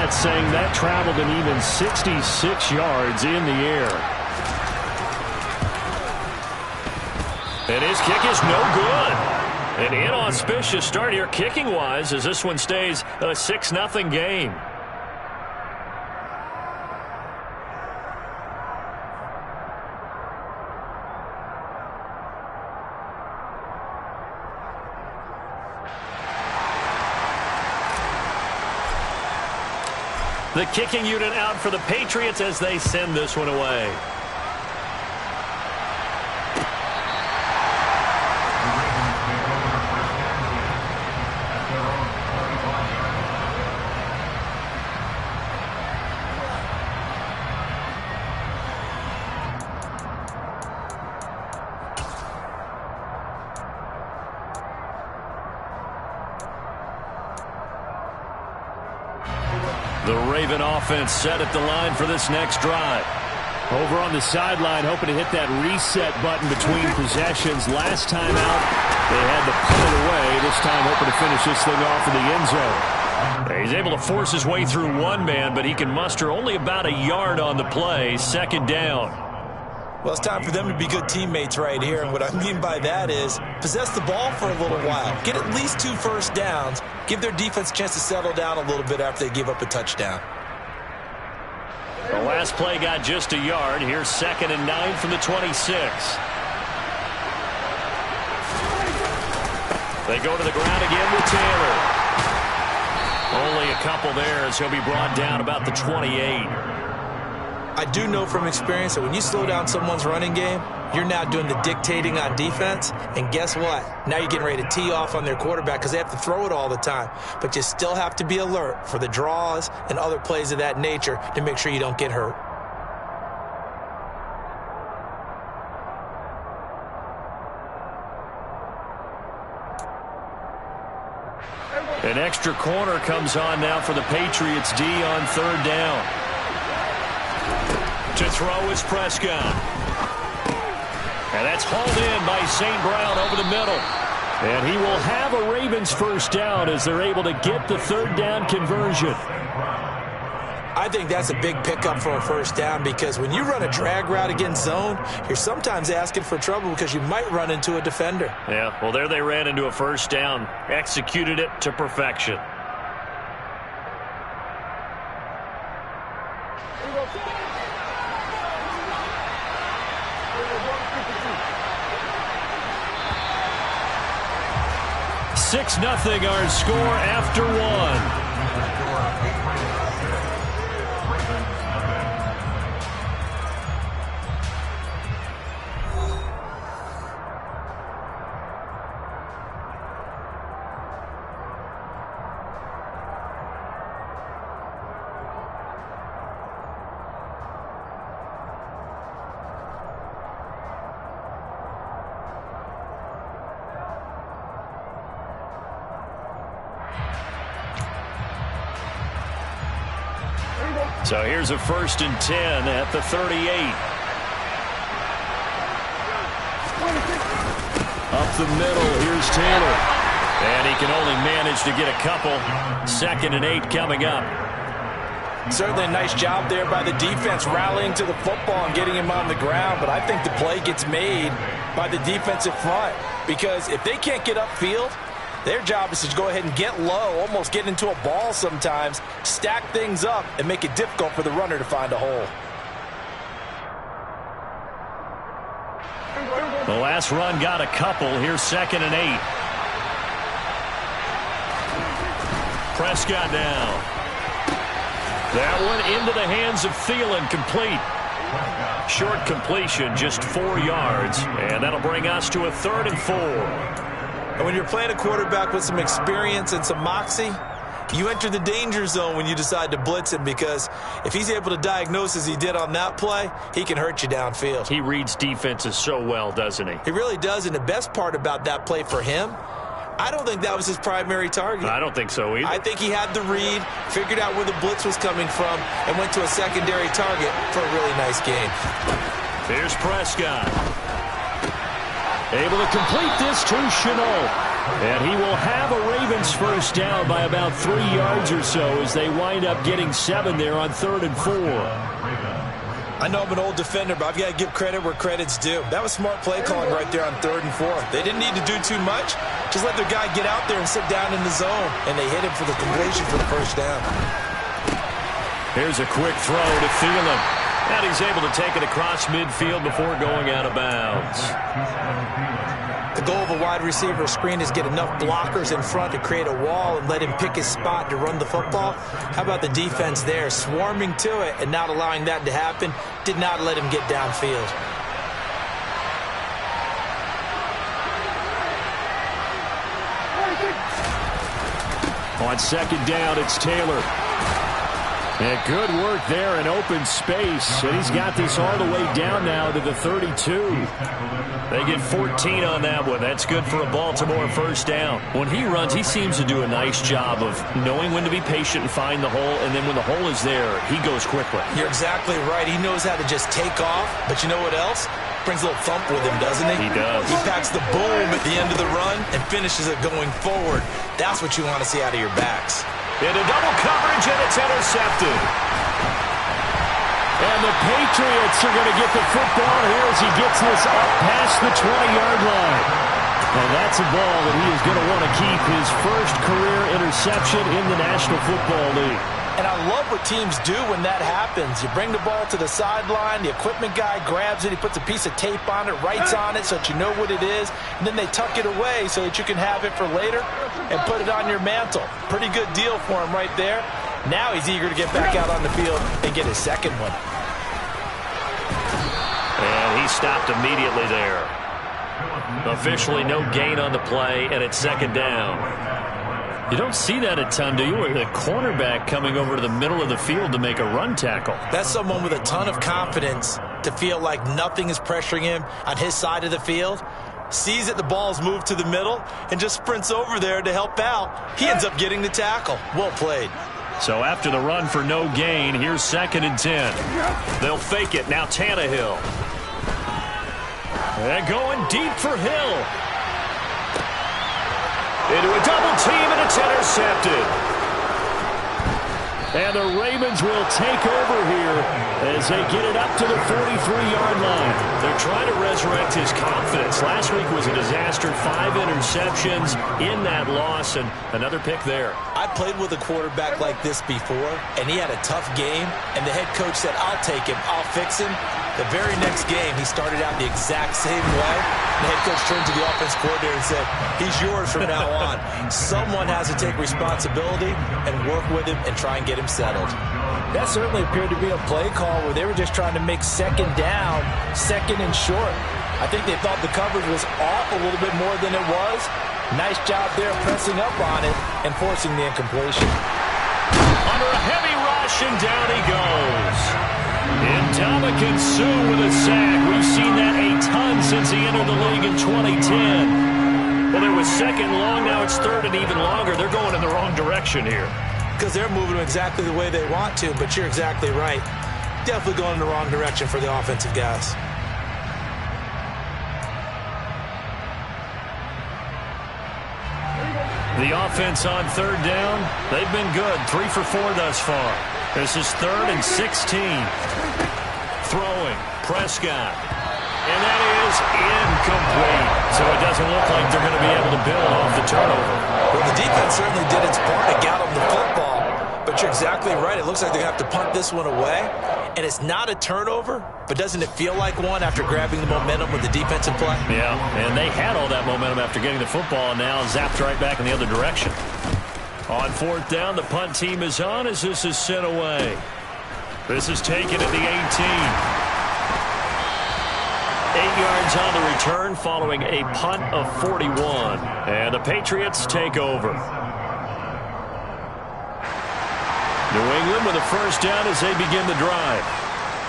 stats saying that traveled an even 66 yards in the air. And his kick is no good. An inauspicious start here kicking-wise as this one stays a 6-0 game. The kicking unit out for the Patriots as they send this one away. The Raven offense set at the line for this next drive. Over on the sideline, hoping to hit that reset button between possessions. Last time out, they had to put it away. This time, hoping to finish this thing off in the end zone. He's able to force his way through one man, but he can muster only about a yard on the play. Second down. Well, it's time for them to be good teammates right here. And what I mean by that is possess the ball for a little while. Get at least 2 first downs. Give their defense a chance to settle down a little bit after they give up a touchdown. The last play got just a yard. Here's 2nd and 9 from the 26. They go to the ground again with Taylor. Only a couple there as he'll be brought down about the 28. I do know from experience that when you slow down someone's running game, you're now doing the dictating on defense. And guess what? Now you're getting ready to tee off on their quarterback because they have to throw it all the time. But you still have to be alert for the draws and other plays of that nature to make sure you don't get hurt. An extra corner comes on now for the Patriots D on 3rd down. To throw is Prescott. And that's hauled in by St. Brown over the middle. And he will have a Ravens first down as they're able to get the 3rd down conversion. I think that's a big pickup for a first down because when you run a drag route against zone, you're sometimes asking for trouble because you might run into a defender. Yeah, well, there they ran into a first down. Executed it to perfection. Six nothing our score after one. So here's a 1st and 10 at the 38. Up the middle, here's Taylor. And he can only manage to get a couple. 2nd and 8 coming up. Certainly a nice job there by the defense rallying to the football and getting him on the ground. But I think the play gets made by the defensive front. Because if they can't get upfield, their job is to go ahead and get low, almost get into a ball sometimes, stack things up, and make it difficult for the runner to find a hole. The last run got a couple. Here's 2nd and 8. Prescott down. That one into the hands of Thielen, complete. Short completion, just 4 yards, and that'll bring us to a 3rd and 4. And when you're playing a quarterback with some experience and some moxie, you enter the danger zone when you decide to blitz him because if he's able to diagnose as he did on that play, he can hurt you downfield. He reads defenses so well, doesn't he? He really does, and the best part about that play for him, I don't think that was his primary target. I don't think so either. I think he had the read, figured out where the blitz was coming from, and went to a secondary target for a really nice game. Here's Prescott. Able to complete this to Chenault. And he will have a Ravens first down by about 3 yards or so as they wind up getting 7 there on 3rd and 4. I know I'm an old defender, but I've got to give credit where credit's due. That was smart play calling right there on 3rd and 4. They didn't need to do too much. Just let their guy get out there and sit down in the zone. And they hit him for the completion for the first down. Here's a quick throw to Thielen. And he's able to take it across midfield before going out of bounds. The goal of a wide receiver screen is get enough blockers in front to create a wall and let him pick his spot to run the football. How about the defense there, swarming to it and not allowing that to happen? Did not let him get downfield. On 2nd down, it's Taylor. And good work there in open space. And he's got this all the way down now to the 32. They get 14 on that one. That's good for a Baltimore first down. When he runs, he seems to do a nice job of knowing when to be patient and find the hole. And then when the hole is there, he goes quickly. You're exactly right. He knows how to just take off. But you know what else? Brings a little thump with him, doesn't he? He does. He packs the boom at the end of the run and finishes it going forward. That's what you want to see out of your backs. Into double coverage, and it's intercepted. And the Patriots are going to get the football here as he gets this up past the 20-yard line. And that's a ball that he is going to want to keep, his first career interception in the National Football League. And I love what teams do when that happens. You bring the ball to the sideline, the equipment guy grabs it, he puts a piece of tape on it, writes on it so that you know what it is, and then they tuck it away so that you can have it for later and put it on your mantle. Pretty good deal for him right there. Now he's eager to get back out on the field and get his second one. And he stopped immediately there. Officially no gain on the play, and it's 2nd down. You don't see that a ton, do you? The cornerback coming over to the middle of the field to make a run tackle. That's someone with a ton of confidence to feel like nothing is pressuring him on his side of the field. Sees that the ball's moved to the middle and just sprints over there to help out. He ends up getting the tackle. Well played. So after the run for no gain, here's 2nd and 10. They'll fake it. Now Tannehill. And going deep for Hill. Into a double team, and it's intercepted. And the Ravens will take over here as they get it up to the 43-yard line. They're trying to resurrect his confidence. Last week was a disaster. 5 interceptions in that loss, and another pick there. I played with a quarterback like this before, and he had a tough game, and the head coach said, I'll take him, I'll fix him. The very next game, he started out the exact same way. The head coach turned to the offense coordinator and said, he's yours from now on. Someone has to take responsibility and work with him and try and get him settled. That certainly appeared to be a play call where they were just trying to make 2nd down, 2nd and short. I think they thought the coverage was off a little bit more than it was. Nice job there pressing up on it and forcing the incompletion. Under a heavy rush, and down he goes. Ndamukong Suh with a sack. We've seen that a ton since he entered the league in 2010. Well, there was 2nd long, now it's 3rd and even longer. They're going in the wrong direction here. Because they're moving exactly the way they want to, but you're exactly right. Definitely going in the wrong direction for the offensive guys. The offense on 3rd down, they've been good. 3 for 4 thus far. This is 3rd and 16. Throwing, Prescott. And that is incomplete. So it doesn't look like they're going to be able to build off the turnover. Well, the defense certainly did its part to get them the football. But you're exactly right. It looks like they're going to have to punt this one away. And it's not a turnover, but doesn't it feel like one after grabbing the momentum with the defensive play? Yeah, and they had all that momentum after getting the football, and now zapped right back in the other direction. On 4th down, the punt team is on as this is sent away. This is taken at the 18. 8 yards on the return following a punt of 41. And the Patriots take over. New England with a first down as they begin the drive.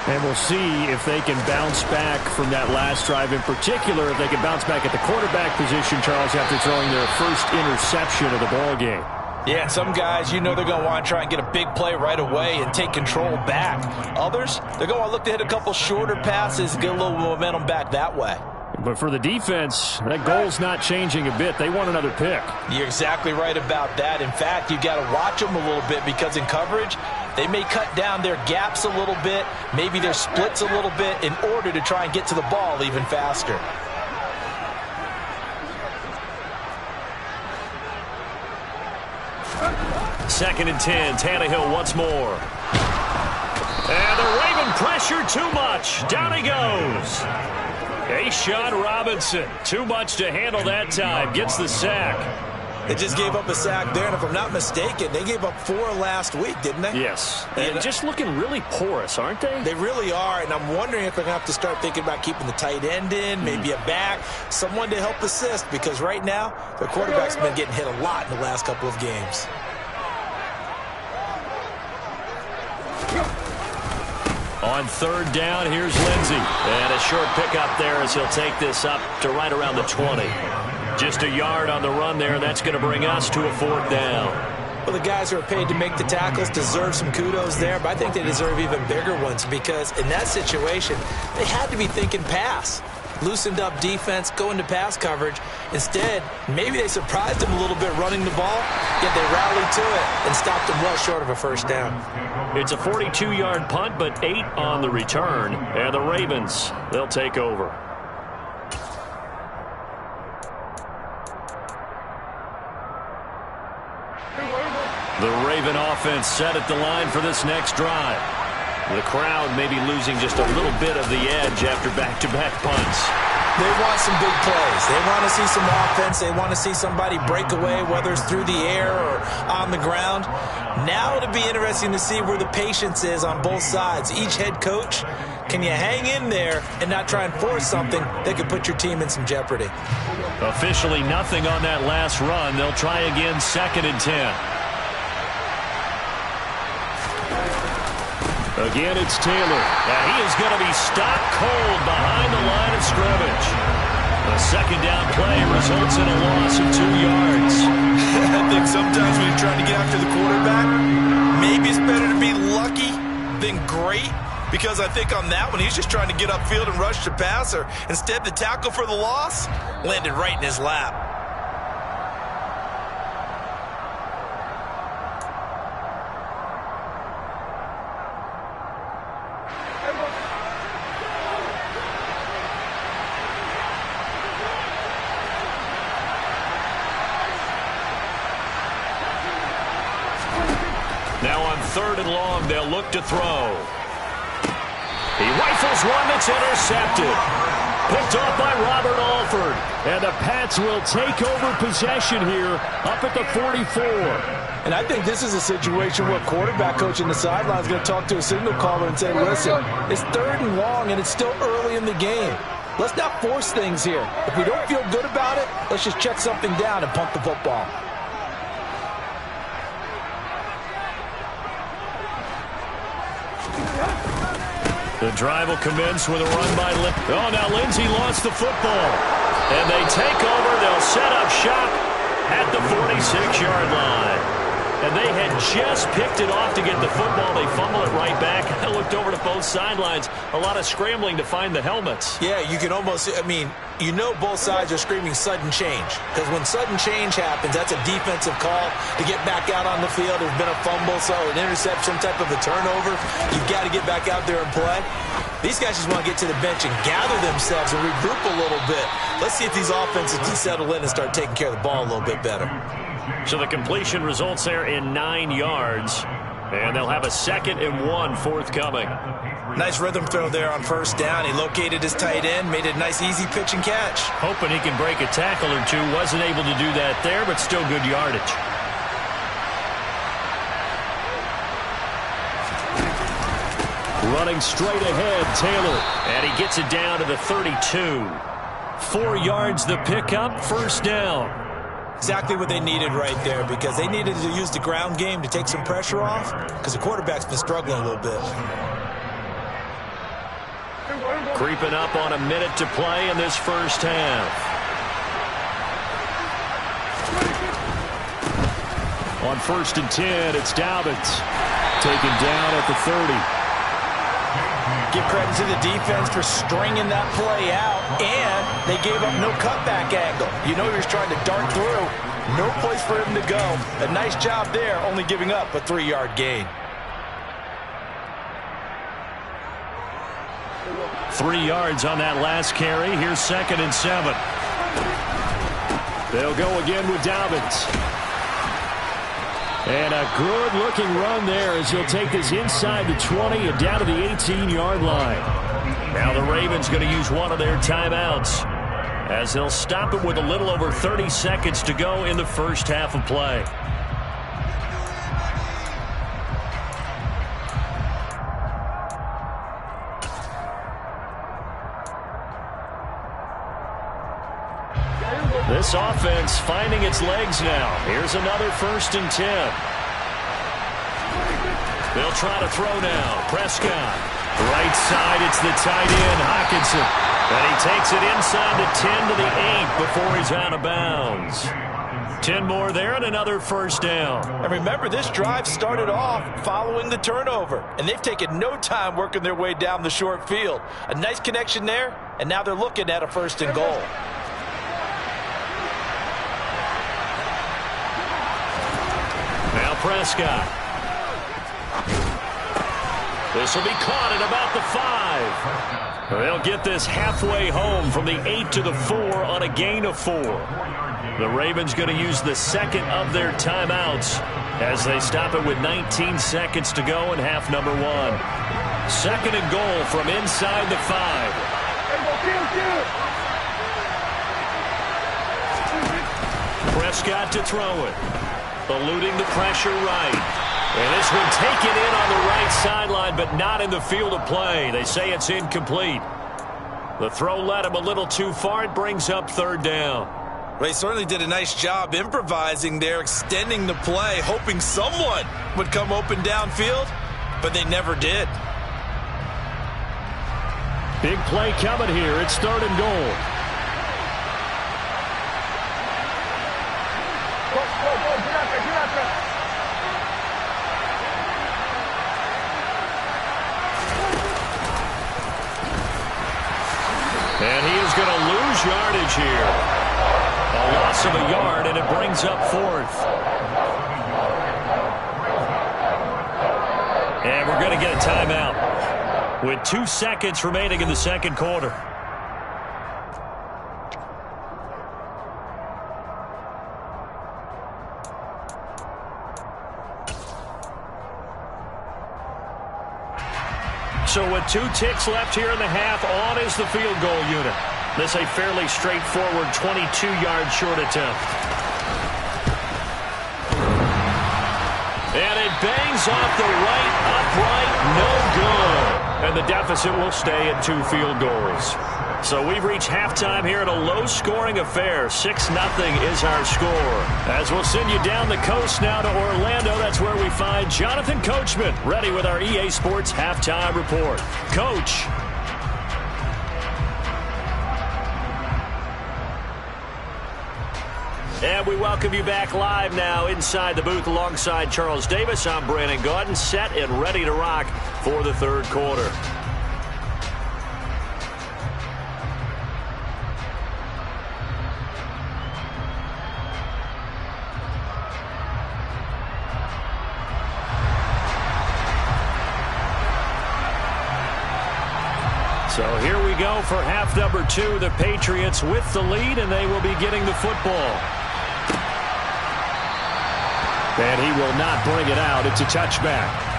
And we'll see if they can bounce back from that last drive. In particular, if they can bounce back at the quarterback position, Charles, after throwing their first interception of the ball game. Yeah, and some guys, you know they're going to want to try and get a big play right away and take control back. Others, they're going to look to hit a couple shorter passes and get a little momentum back that way. But for the defense, that goal's not changing a bit. They want another pick. You're exactly right about that. In fact, you got to watch them a little bit because in coverage, they may cut down their gaps a little bit, maybe their splits a little bit in order to try and get to the ball even faster. Second and 10, Tannehill once more. And the Raven pressure too much. Down he goes. A'Shawn Robinson, too much to handle that time. Gets the sack. They just gave up a sack there, and if I'm not mistaken, they gave up 4 last week, didn't they? Yes. And just looking really porous, aren't they? They really are, and I'm wondering if they're going to have to start thinking about keeping the tight end in, maybe a back, someone to help assist, because right now, their quarterback's been getting hit a lot in the last couple of games. On third down, here's Lindsey. And a short pickup there as he'll take this up to right around the 20. Just a yard on the run there. That's going to bring us to a 4th down. Well, the guys who are paid to make the tackles deserve some kudos there, but I think they deserve even bigger ones because in that situation, they had to be thinking pass. Loosened up defense, going to pass coverage. Instead, maybe they surprised them a little bit running the ball, yet they rallied to it and stopped them well short of a first down. It's a 42-yard punt, but 8 on the return. And the Ravens, they'll take over. The Raven offense set at the line for this next drive. The crowd may be losing just a little bit of the edge after back-to-back punts. They want some big plays. They want to see some offense. They want to see somebody break away, whether it's through the air or on the ground. Now it'll be interesting to see where the patience is on both sides. Each head coach, can you hang in there and not try and force something that could put your team in some jeopardy? Officially nothing on that last run. They'll try again, 2nd and 10. Again, it's Taylor. And he is going to be stopped cold behind the line of scrimmage. The second down play results in a loss of 2 yards. I think sometimes when you're trying to get after the quarterback, maybe it's better to be lucky than great. Because I think on that one, he's just trying to get upfield and rush the passer. Instead, the tackle for the loss landed right in his lap. Now on 3rd and long, they'll look to throw. He rifles one that's intercepted. Picked off by Robert Alford. And the Pats will take over possession here up at the 44. And I think this is a situation where quarterback coach in the sideline is going to talk to a signal caller and say, listen, it's 3rd and long and it's still early in the game. Let's not force things here. If we don't feel good about it, let's just check something down and punt the football. The drive will commence with a run by Lindsey. Oh, now Lindsey lost the football. And they take over. They'll set up shop at the 46-yard line. And they had just picked it off to get the football. They fumble it right back. I looked over to both sidelines. A lot of scrambling to find the helmets. Yeah, you can almost, you know both sides are screaming sudden change. Because when sudden change happens, that's a defensive call to get back out on the field. There's been a fumble, so an interception, some type of a turnover. You've got to get back out there and play. These guys just want to get to the bench and gather themselves and regroup a little bit. Let's see if these offenses can settle in and start taking care of the ball a little bit better. So the completion results there in 9 yards. And they'll have a 2nd and 1 forthcoming. Nice rhythm throw there on 1st down. He located his tight end, made it a nice easy pitch and catch. Hoping he can break a tackle or two. Wasn't able to do that there, but still good yardage. Running straight ahead, Taylor. And he gets it down to the 32. 4 yards the pickup, 1st down. Exactly what they needed right there, because they needed to use the ground game to take some pressure off, because the quarterback's been struggling a little bit. Creeping up on a minute to play in this first half. On 1st and 10, it's Dobbins. Taken down at the 30. Give credit to the defense for stringing that play out, and they gave up no cutback angle. You know he was trying to dart through. No place for him to go. A nice job there, only giving up a 3-yard gain. 3 yards on that last carry. Here's 2nd and 7. They'll go again with Dobbins. And a good-looking run there as he'll take this inside the 20 and down to the 18-yard line. Now the Ravens going to use one of their timeouts as they'll stop it with a little over 30 seconds to go in the first half of play. This offense finding its legs now. Here's another 1st and 10. They'll try to throw now. Prescott. Right side, it's the tight end, Hockenson. And he takes it inside the 10 to the 8 before he's out of bounds. 10 more there and another 1st down. And remember, this drive started off following the turnover. And they've taken no time working their way down the short field. A nice connection there, and now they're looking at a 1st and goal. Now Prescott. This will be caught at about the 5. They'll get this halfway home from the 8 to the 4 on a gain of 4. The Ravens going to use the 2nd of their timeouts as they stop it with 19 seconds to go in half number 1. 2nd and goal from inside the 5. Prescott to throw it. Eluding the pressure right. And this one taken in on the right sideline, but not in the field of play. They say it's incomplete. The throw led him a little too far. It brings up 3rd down. They certainly did a nice job improvising there, extending the play, hoping someone would come open downfield, but they never did. Big play coming here. It's 3rd and goal. And he is going to lose yardage here. A loss of a yard, and it brings up 4th. And we're going to get a timeout with 2 seconds remaining in the 2nd quarter. So with 2 ticks left here in the half, on is the field goal unit. This a fairly straightforward 22-yard short attempt. And it bangs off the right upright, no good. And the deficit will stay at 2 field goals. So we've reached halftime here in a low-scoring affair. 6-0 is our score. As we'll send you down the coast now to Orlando, that's where we find Jonathan Coachman, ready with our EA Sports Halftime Report. Coach. And we welcome you back live now inside the booth alongside Charles Davis. I'm Brandon Gaudin, set and ready to rock for the 3rd quarter. So here we go for half number 2. The Patriots with the lead, and they will be getting the football. And he will not bring it out. It's a touchback.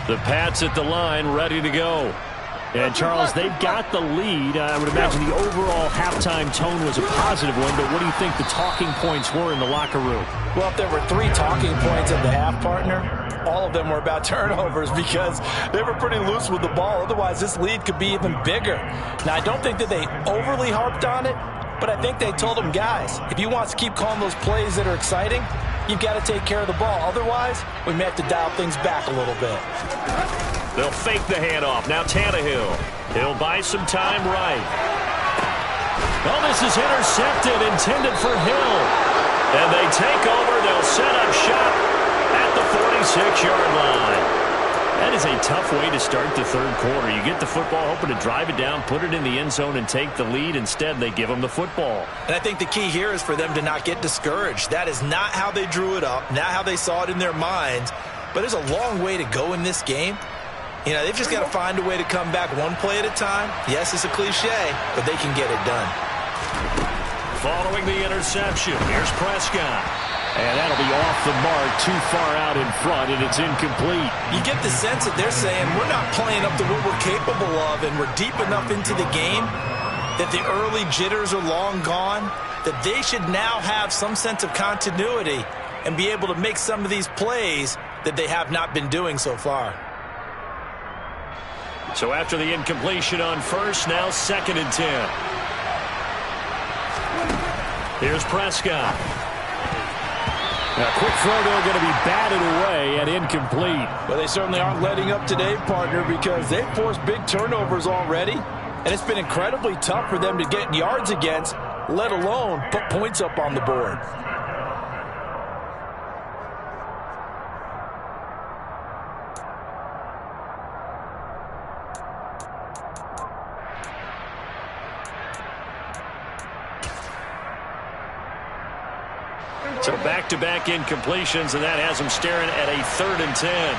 The Pats at the line, ready to go. And, Charles, they've got the lead. I would imagine the overall halftime tone was a positive one, but what do you think the talking points were in the locker room? Well, if there were 3 talking points at the half, partner, all of them were about turnovers because they were pretty loose with the ball. Otherwise, this lead could be even bigger. Now, I don't think that they overly harped on it, But I think they told him, guys, if you want to keep calling those plays that are exciting, you've got to take care of the ball. Otherwise, we may have to dial things back a little bit. They'll fake the handoff. Now Tannehill. He'll buy some time right. Oh, this is intercepted, intended for Hill. And they take over. They'll set up shop at the 46-yard line. That is a tough way to start the third quarter. You get the football, hoping to drive it down, put it in the end zone, and take the lead. Instead, they give them the football. And I think the key here is for them to not get discouraged. That is not how they drew it up, not how they saw it in their minds. But there's a long way to go in this game. You know, they've just got to find a way to come back one play at a time. Yes, it's a cliche, but they can get it done. Following the interception, here's Prescott. And that'll be off the mark, too far out in front, and it's incomplete. You get the sense that they're saying we're not playing up to what we're capable of, and we're deep enough into the game that the early jitters are long gone, that they should now have some sense of continuity and be able to make some of these plays that they have not been doing so far. So after the incompletion on first, now 2nd and 10. Here's Prescott. Now, quick throw there going to be batted away and incomplete. Well, they certainly aren't letting up today, partner, because they've forced big turnovers already, and it's been incredibly tough for them to get yards against, let alone put points up on the board. So back-to-back incompletions, and that has them staring at a 3rd and 10.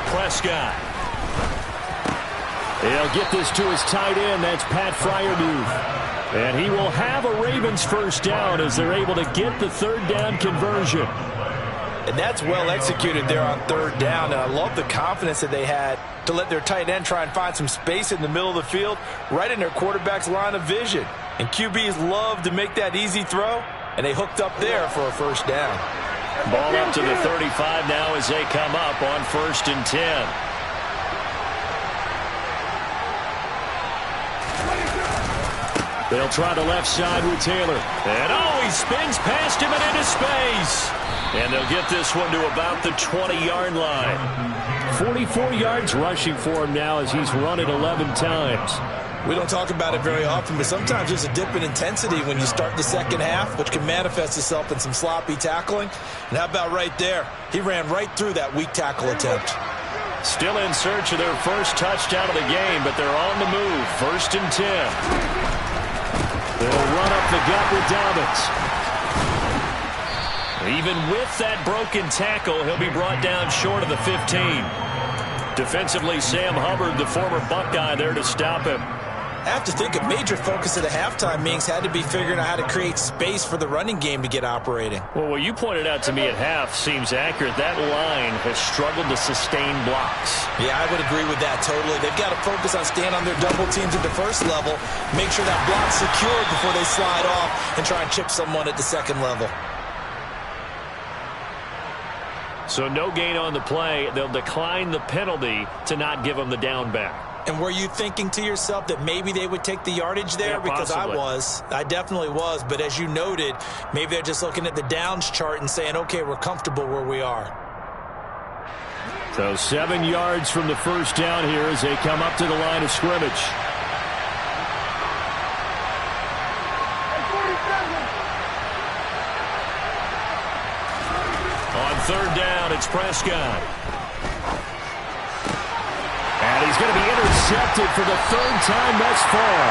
Prescott. He'll get this to his tight end. That's Pat Fryermuth. And he will have a Ravens first down as they're able to get the 3rd down conversion. And that's well executed there on 3rd down. And I love the confidence that they had to let their tight end try and find some space in the middle of the field, right in their quarterback's line of vision. And QBs love to make that easy throw, and they hooked up there for a first down. Ball up to the 35 now as they come up on 1st and 10. They'll try the left side with Taylor. And he spins past him and into space. And they'll get this one to about the 20-yard line. 44 yards rushing for him now as he's run it 11 times. We don't talk about it very often, but sometimes there's a dip in intensity when you start the second half, which can manifest itself in some sloppy tackling. And how about right there? He ran right through that weak tackle attempt. Still in search of their first touchdown of the game, but they're on the move. 1st and 10. They'll run up the gut with Dobbins. Even with that broken tackle, he'll be brought down short of the 15. Defensively, Sam Hubbard, the former Buckeye, there to stop him. I have to think a major focus of the halftime meetings had to be figuring out how to create space for the running game to get operating. Well, what you pointed out to me at half seems accurate. That line has struggled to sustain blocks. Yeah, I would agree with that totally. They've got to focus on staying on their double teams at the first level, make sure that block's secured before they slide off and try and chip someone at the second level. So no gain on the play. They'll decline the penalty to not give them the down back. And were you thinking to yourself that maybe they would take the yardage there? Yeah, because I definitely was. But as you noted, maybe they're just looking at the downs chart and saying, okay, we're comfortable where we are. So 7 yards from the first down here as they come up to the line of scrimmage. On 3rd down, it's Prescott. And he's going to be intercepted for the 3rd time thus far.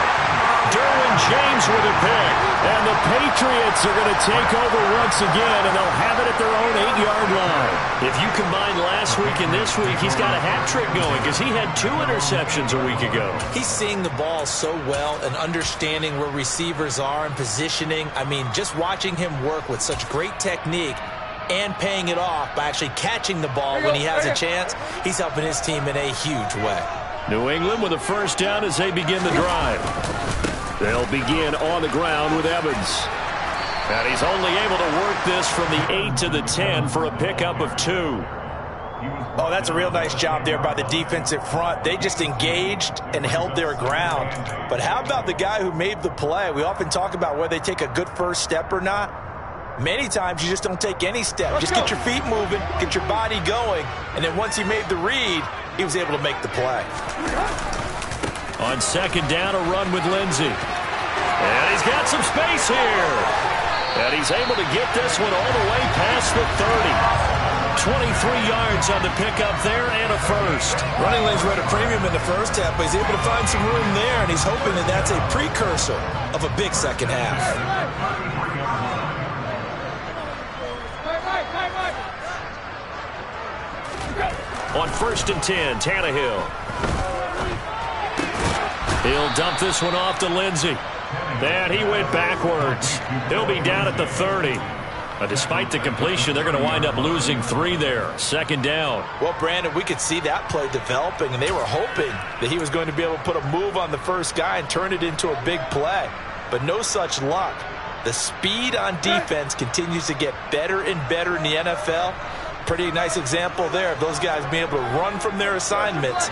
Derwin James with a pick. And the Patriots are going to take over once again, and they'll have it at their own 8-yard line. If you combine last week and this week, he's got a hat trick going because he had 2 interceptions a week ago. He's seeing the ball so well and understanding where receivers are and positioning. I mean, just watching him work with such great technique and paying it off by actually catching the ball when he has a chance, he's helping his team in a huge way. New England with a first down as they begin the drive. They'll begin on the ground with Evans. And he's only able to work this from the 8 to the 10 for a pickup of 2. Oh, that's a real nice job there by the defensive front. They just engaged and held their ground. But how about the guy who made the play? We often talk about whether they take a good first step or not. Many times you just don't take any step. Just get your feet moving, get your body going, and then once he made the read, he was able to make the play. On second down, a run with Lindsey. And he's got some space here. And he's able to get this one all the way past the 30. 23 yards on the pickup there and a first. Running lanes were at a premium in the first half, but he's able to find some room there, and he's hoping that that's a precursor of a big second half. On 1st and 10, Tannehill. He'll dump this one off to Lindsey. And he went backwards. He'll be down at the 30. Despite the completion, they're going to wind up losing 3 there. Second down. Well, Brandon, we could see that play developing, and they were hoping that he was going to be able to put a move on the first guy and turn it into a big play. But no such luck. The speed on defense continues to get better and better in the NFL. Pretty nice example there of those guys being able to run from their assignments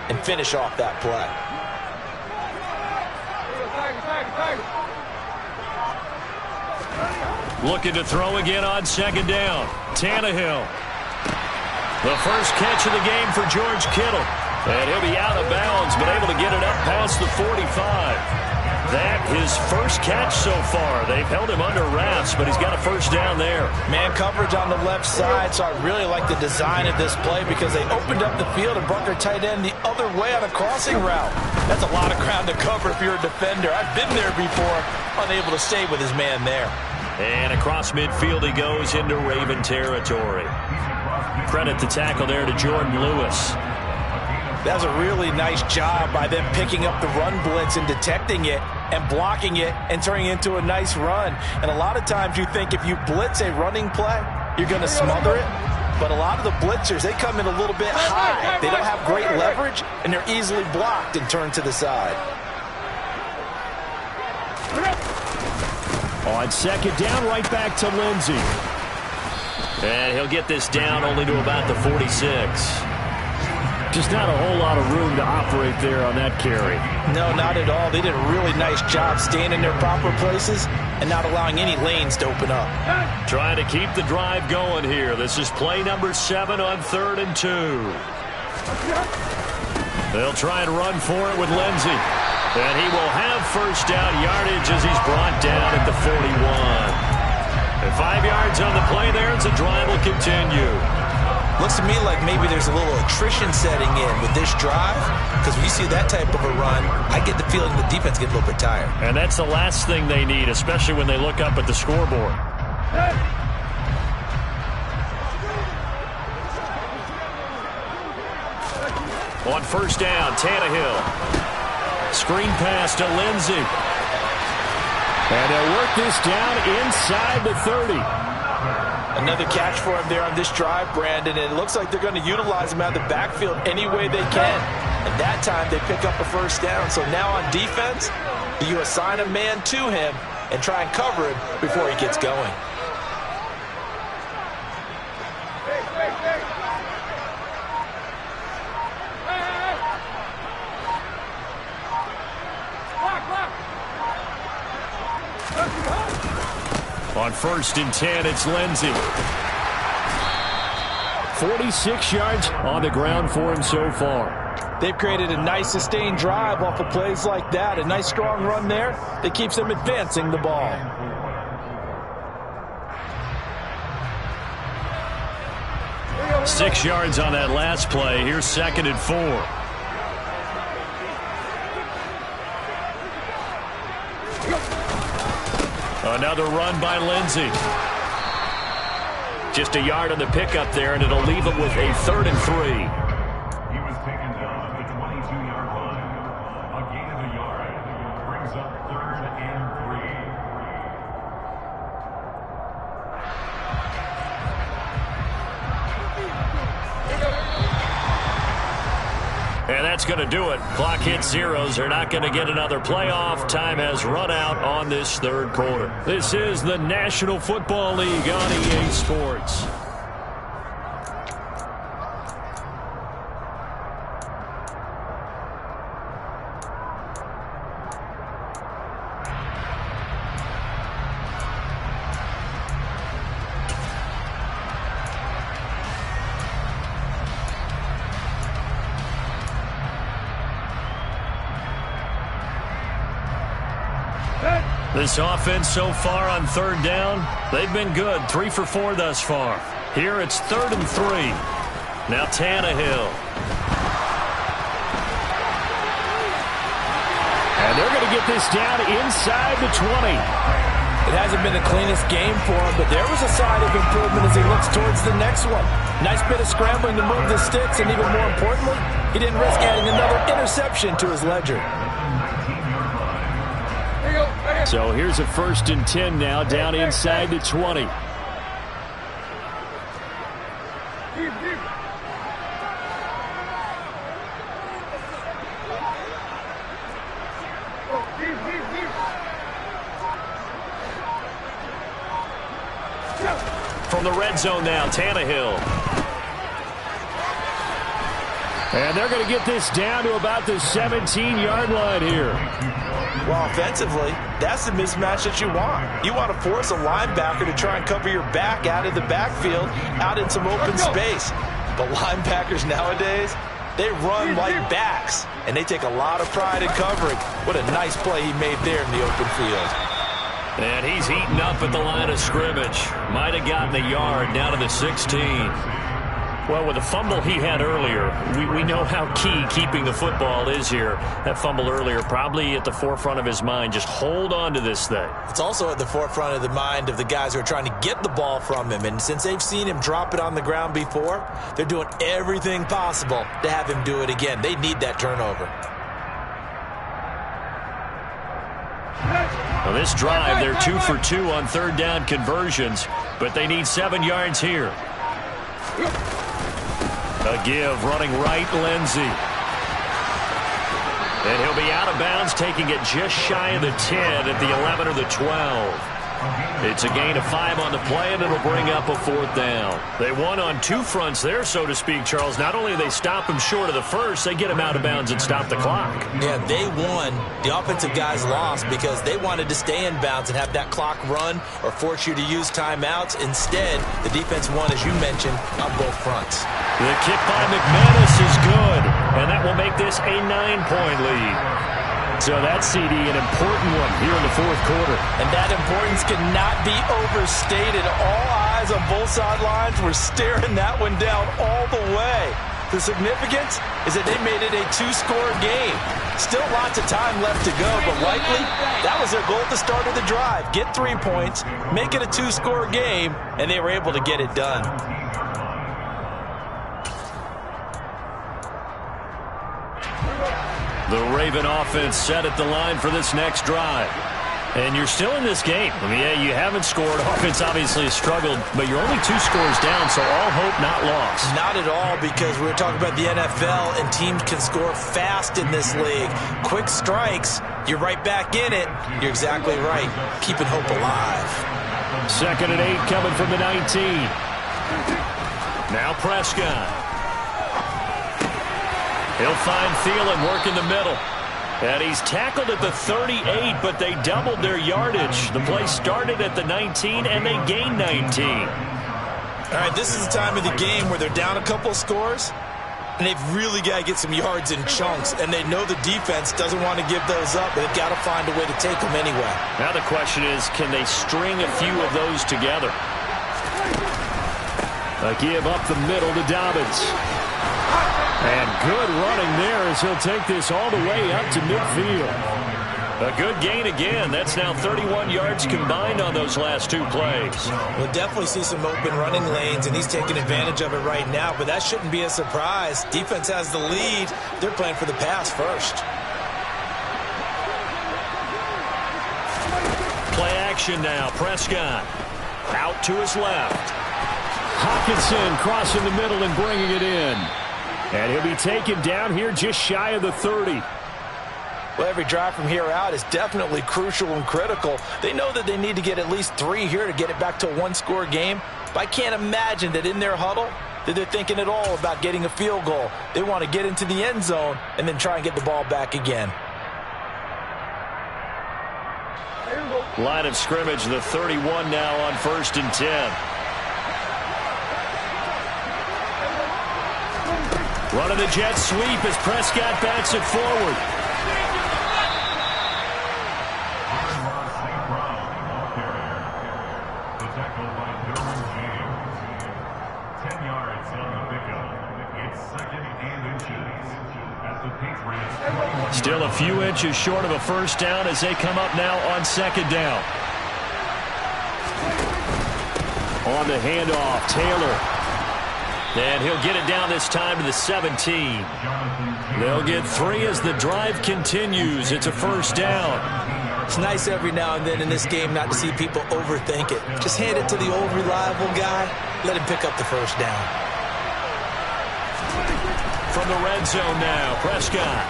and finish off that play. Looking to throw again on second down. Tannehill. The first catch of the game for George Kittle. And he'll be out of bounds, but able to get it up past the 45. That his first catch so far. They've held him under wraps, but he's got a first down there. Man coverage on the left side, so I really like the design of this play because they opened up the field and brought their tight end the other way on a crossing route. That's a lot of ground to cover if you're a defender. I've been there before, unable to stay with his man there. And across midfield he goes into Raven territory. Credit the tackle there to Jordan Lewis. That was a really nice job by them picking up the run blitz and detecting it and blocking it and turning it into a nice run. And a lot of times you think if you blitz a running play, you're going to smother it. But a lot of the blitzers, they come in a little bit high. They don't have great leverage, and they're easily blocked and turned to the side. On second down, right back to Lindsey. And he'll get this down only to about the 46. Just not a whole lot of room to operate there on that carry. No, not at all. They did a really nice job staying in their proper places and not allowing any lanes to open up. Trying to keep the drive going here. This is play number 7 on 3rd and 2. They'll try and run for it with Lindsey. And he will have first down yardage as he's brought down at the 41. And 5 yards on the play there as the drive will continue. Looks to me like maybe there's a little attrition setting in with this drive, because when you see that type of a run, I get the feeling the defense gets a little bit tired. And that's the last thing they need, especially when they look up at the scoreboard. On first down, Tannehill. Screen pass to Lindsey. And they'll work this down inside the 30. Another catch for him there on this drive, Brandon. And it looks like they're going to utilize him out of the backfield any way they can. And that time they pick up a first down. So now on defense, do you assign a man to him and try and cover him before he gets going? On 1st and 10, it's Lindsey. 46 yards on the ground for him so far. They've created a nice sustained drive off of plays like that. A nice strong run there that keeps them advancing the ball. Six yards on that last play. Here's 2nd and 4. Another run by Lindsey. Just a yard on the pickup there, and it'll leave him with a 3rd and 3. He was taken down at the 22-yard line. A gain of a yard brings up 3rd and 3. And that's going to do it. Clock hits zeros. They're not going to get another playoff. Time has run out on this 3rd quarter. This is the National Football League on EA Sports. This offense so far on third down, they've been good. 3 for 4 thus far. Here it's 3rd and 3. Now Tannehill. And they're going to get this down inside the 20. It hasn't been the cleanest game for him, but there was a sign of improvement as he looks towards the next one. Nice bit of scrambling to move the sticks, and even more importantly, he didn't risk adding another interception to his ledger. So here's a 1st and 10 now, down inside the 20. From the red zone now, Tannehill. And they're going to get this down to about the 17-yard line here. Well, offensively, that's the mismatch that you want. You want to force a linebacker to try and cover your back out of the backfield, out in some open space. But linebackers nowadays, they run like backs, and they take a lot of pride in covering. What a nice play he made there in the open field. And he's heating up at the line of scrimmage. Might have gotten a yard down to the 16. Well, with the fumble he had earlier, we know how key keeping the football is here. That fumble earlier probably at the forefront of his mind. Just hold on to this thing. It's also at the forefront of the mind of the guys who are trying to get the ball from him. And since they've seen him drop it on the ground before, they're doing everything possible to have him do it again. They need that turnover. Well, this drive, they're 2 for 2 on 3rd down conversions, but they need 7 yards here. A give, running right, Lindsey. And he'll be out of bounds, taking it just shy of the 10 at the 11 or the 12. It's a gain of 5 on the play, and it'll bring up a 4th down. They won on 2 fronts there, so to speak, Charles. Not only do they stop him short of the first, they get him out of bounds and stop the clock. Yeah, they won. The offensive guys lost because they wanted to stay in bounds and have that clock run or force you to use timeouts. Instead, the defense won, as you mentioned, on both fronts. The kick by McManus is good, and that will make this a 9-point lead. So that CD, an important one here in the 4th quarter. And that importance cannot be overstated. All eyes on both sidelines were staring that one down all the way. The significance is that they made it a 2-score game. Still lots of time left to go, but likely that was their goal at the start of the drive. Get 3 points, make it a 2-score game, and they were able to get it done. The Raven offense set at the line for this next drive. And you're still in this game. I mean, yeah, you haven't scored. Offense obviously has struggled, but you're only 2 scores down, so all hope not lost. Not at all, because we were talking about the NFL, and teams can score fast in this league. Quick strikes, you're right back in it. You're exactly right. Keeping hope alive. 2nd and 8 coming from the 19. Now Prescott. He'll find Thielen working the middle. And he's tackled at the 38, but they doubled their yardage. The play started at the 19, and they gained 19. All right, this is the time of the game where they're down a couple of scores, and they've really got to get some yards in chunks, and they know the defense doesn't want to give those up, but they've got to find a way to take them anyway. Now the question is, can they string a few of those together? A give up the middle to Dobbins. And good running there as he'll take this all the way up to midfield. A good gain again. That's now 31 yards combined on those last 2 plays. We'll definitely see some open running lanes, and he's taking advantage of it right now, but that shouldn't be a surprise. Defense has the lead. They're playing for the pass first. Play action now. Prescott out to his left. Hawkinson crossing the middle and bringing it in. And he'll be taken down here just shy of the 30. Well, every drive from here out is definitely crucial and critical. They know that they need to get at least 3 here to get it back to a 1-score game. But I can't imagine that in their huddle that they're thinking at all about getting a field goal. They want to get into the end zone and then try and get the ball back again. Line of scrimmage, the 31 now on 1st and 10. Running the jet sweep as Prescott bats it forward. second and inches. At the Patriots. Still a few inches short of a first down as they come up now on second down. On the handoff, Taylor. And he'll get it down this time to the 17. They'll get 3 as the drive continues. It's a first down. It's nice every now and then in this game not to see people overthink it. Just hand it to the old reliable guy. Let him pick up the first down. From the red zone now, Prescott.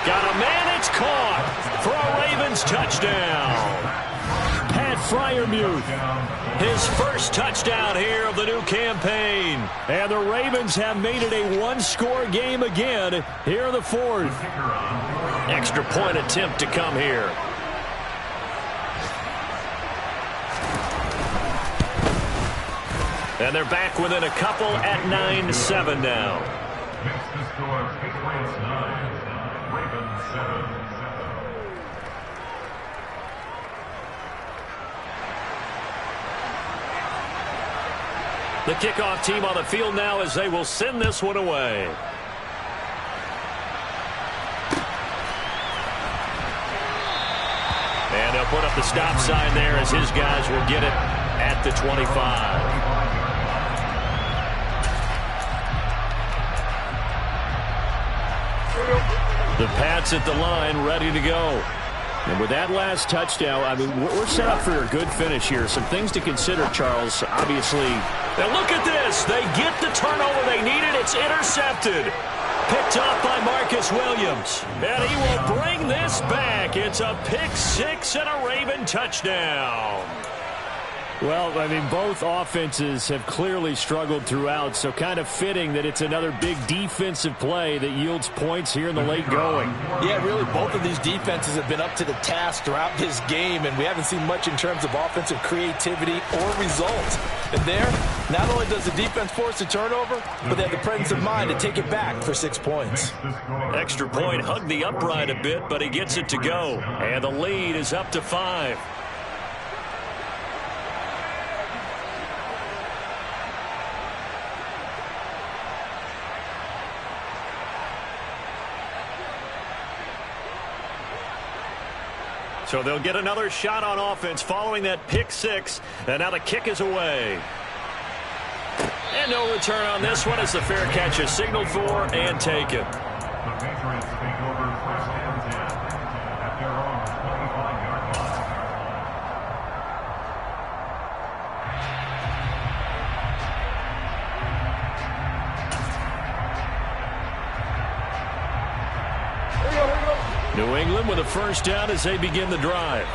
Got a man, it's caught for a Ravens touchdown. Pat Freiermuth, his first touchdown here of the new campaign. And the Ravens have made it a one-score game again here in the fourth. Extra point attempt to come here. And they're back within a couple at 9-7 now. Makes the score Patriots 9, Ravens 7. The kickoff team on the field now as they will send this one away. And they'll put up the stop sign there as his guys will get it at the 25. The Pats at the line ready to go. And with that last touchdown, I mean, we're set up for a good finish here. Some things to consider, Charles, obviously. Now look at this. They get the turnover they needed. It's intercepted. Picked off by Marcus Williams. And he will bring this back. It's a pick six and a Raven touchdown. Well, I mean, both offenses have clearly struggled throughout, so kind of fitting that it's another big defensive play that yields points here in the late going. Yeah, really, both of these defenses have been up to the task throughout this game, and we haven't seen much in terms of offensive creativity or results. And there, not only does the defense force a turnover, but they have the presence of mind to take it back for 6 points. Extra point hugged the upright a bit, but he gets it to go. And the lead is up to 5. So they'll get another shot on offense following that pick six. And now the kick is away. And no return on this one as the fair catch is signaled for and taken. The Patriots take over first and 10 at their own 25-yard line. New England with a first down as they begin the drive.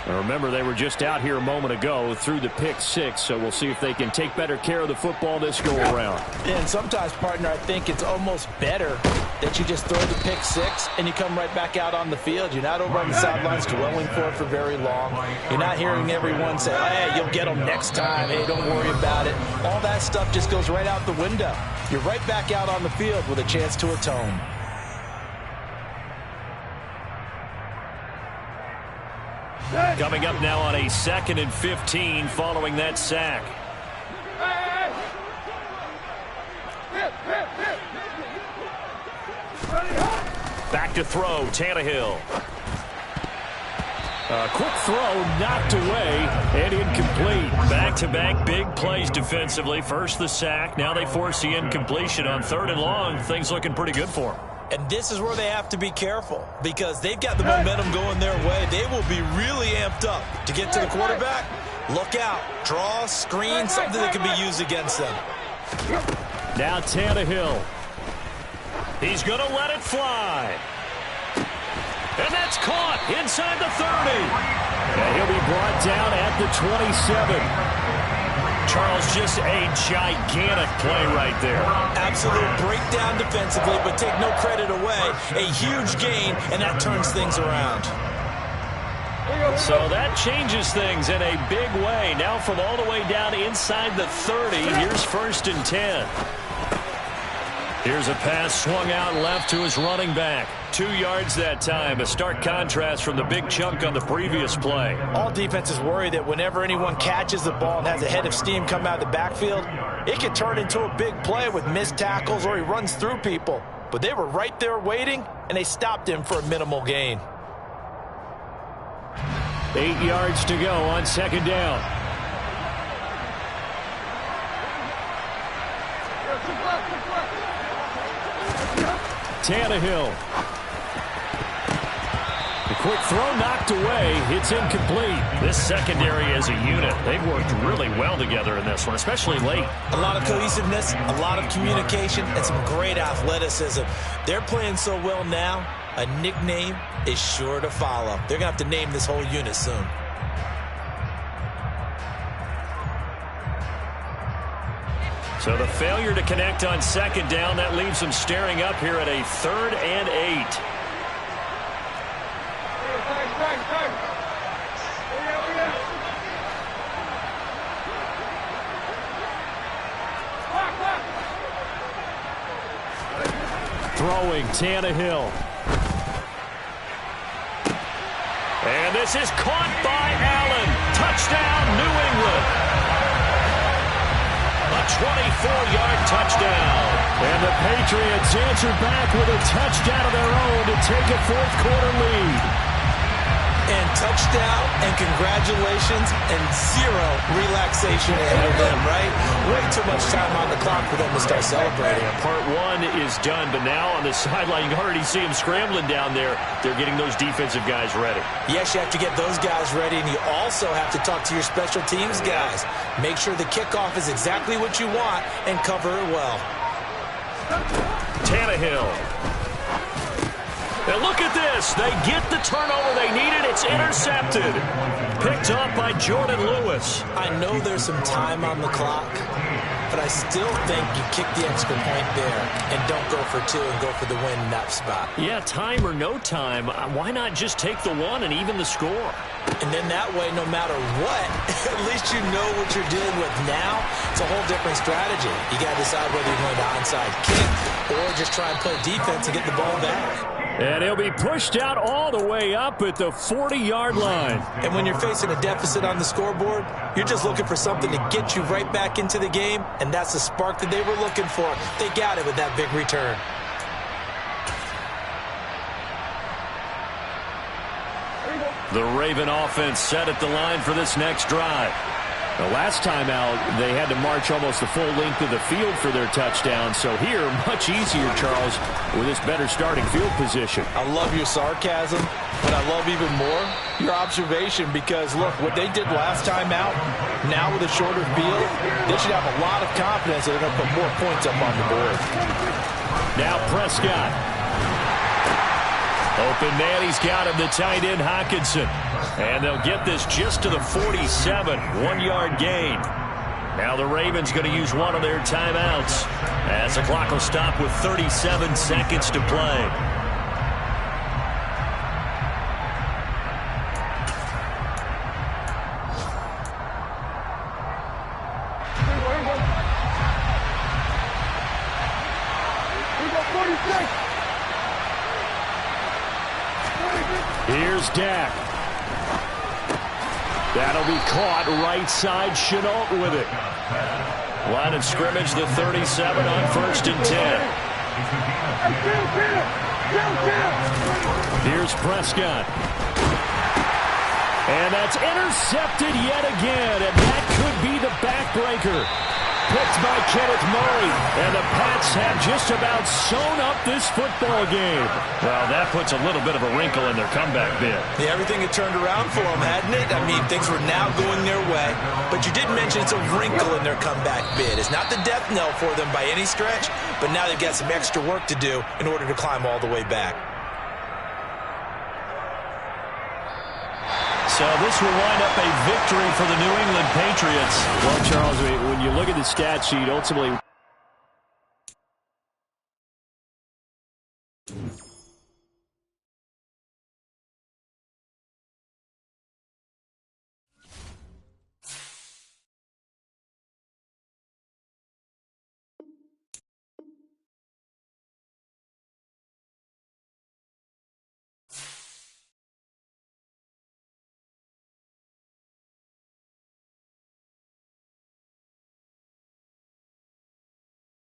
Now remember, they were just out here a moment ago through the pick six, so we'll see if they can take better care of the football this go-around. And sometimes, partner, I think it's almost better that you just throw the pick six and you come right back out on the field. You're not over on the sidelines dwelling for it for very long. You're not hearing everyone say, hey, you'll get them next time. Hey, don't worry about it. All that stuff just goes right out the window. You're right back out on the field with a chance to atone. Coming up now on a 2nd and 15 following that sack. Back to throw, Tannehill. A quick throw knocked away and incomplete. Back-to-back big plays defensively. First the sack, now they force the incompletion on 3rd and long. Things looking pretty good for them. And this is where they have to be careful because they've got the momentum going their way. They will be really amped up to get to the quarterback. Look out. Draw, screen, something that can be used against them. Now Tannehill. He's going to let it fly. And that's caught inside the 30. And he'll be brought down at the 27. Charles, just a gigantic play right there. Absolute breakdown defensively, but take no credit away. A huge gain, and that turns things around. So that changes things in a big way. Now from all the way down inside the 30, here's 1st and 10. Here's a pass swung out left to his running back. 2 yards that time. A stark contrast from the big chunk on the previous play. All defenses worry that whenever anyone catches the ball and has a head of steam come out of the backfield, it can turn into a big play with missed tackles or he runs through people. But they were right there waiting, and they stopped him for a minimal gain. 8 yards to go on second down. Tannehill. The quick throw knocked away. It's incomplete. This secondary as a unit, they've worked really well together in this one, especially late. A lot of cohesiveness, a lot of communication, and some great athleticism. They're playing so well now, a nickname is sure to follow. They're going to have to name this whole unit soon. So the failure to connect on second down, that leaves them staring up here at a 3rd and 8. Throwing, Tannehill. And this is caught by Allen. Touchdown, New England. A 24-yard touchdown. And the Patriots answered back with a touchdown of their own to take a fourth-quarter lead. And touchdown and congratulations and zero relaxation ahead of them, right? Way too much time on the clock for them to start celebrating. Part one is done, but now on the sideline, you can already see them scrambling down there. They're getting those defensive guys ready. Yes, you have to get those guys ready, and you also have to talk to your special teams guys. Make sure the kickoff is exactly what you want and cover it well. Tannehill. And look at this. They get the turnover they needed. It's intercepted. Picked up by Jordan Lewis. I know there's some time on the clock, but I still think you kick the extra point there and don't go for 2 and go for the win in that spot. Yeah, time or no time, why not just take the 1 and even the score? And then that way, no matter what, at least you know what you're dealing with now. It's a whole different strategy. You got to decide whether you're going to onside kick or just try and play defense and get the ball back. And he'll be pushed out all the way up at the 40-yard line. And when you're facing a deficit on the scoreboard, you're just looking for something to get you right back into the game, and that's the spark that they were looking for. They got it with that big return. The Raven offense set at the line for this next drive. The last time out, they had to march almost the full length of the field for their touchdown. So here, much easier, Charles, with this better starting field position. I love your sarcasm, but I love even more your observation because, look, what they did last time out, now with a shorter field, they should have a lot of confidence that they're going to put more points up on the board. Now Prescott. Open man, he's got him, the tight end Hockenson. And they'll get this just to the 47, 1-yard gain. Now the Ravens going to use one of their timeouts as the clock will stop with 37 seconds to play. Here's Dak. That'll be caught right side. Chenault with it. Line of scrimmage, the 37 on 1st and 10. Here's Prescott. And that's intercepted yet again, and that could be the backbreaker. Picked by Kenneth Murray, and the Pats have just about sewn up this football game. Well, that puts a little bit of a wrinkle in their comeback bid. Yeah, everything had turned around for them, hadn't it? I mean, things were now going their way. But you did mention it's a wrinkle in their comeback bid. It's not the death knell for them by any stretch, but now they've got some extra work to do in order to climb all the way back. So this will wind up a victory for the New England Patriots. Well, Charles, when you look at the stat sheet, ultimately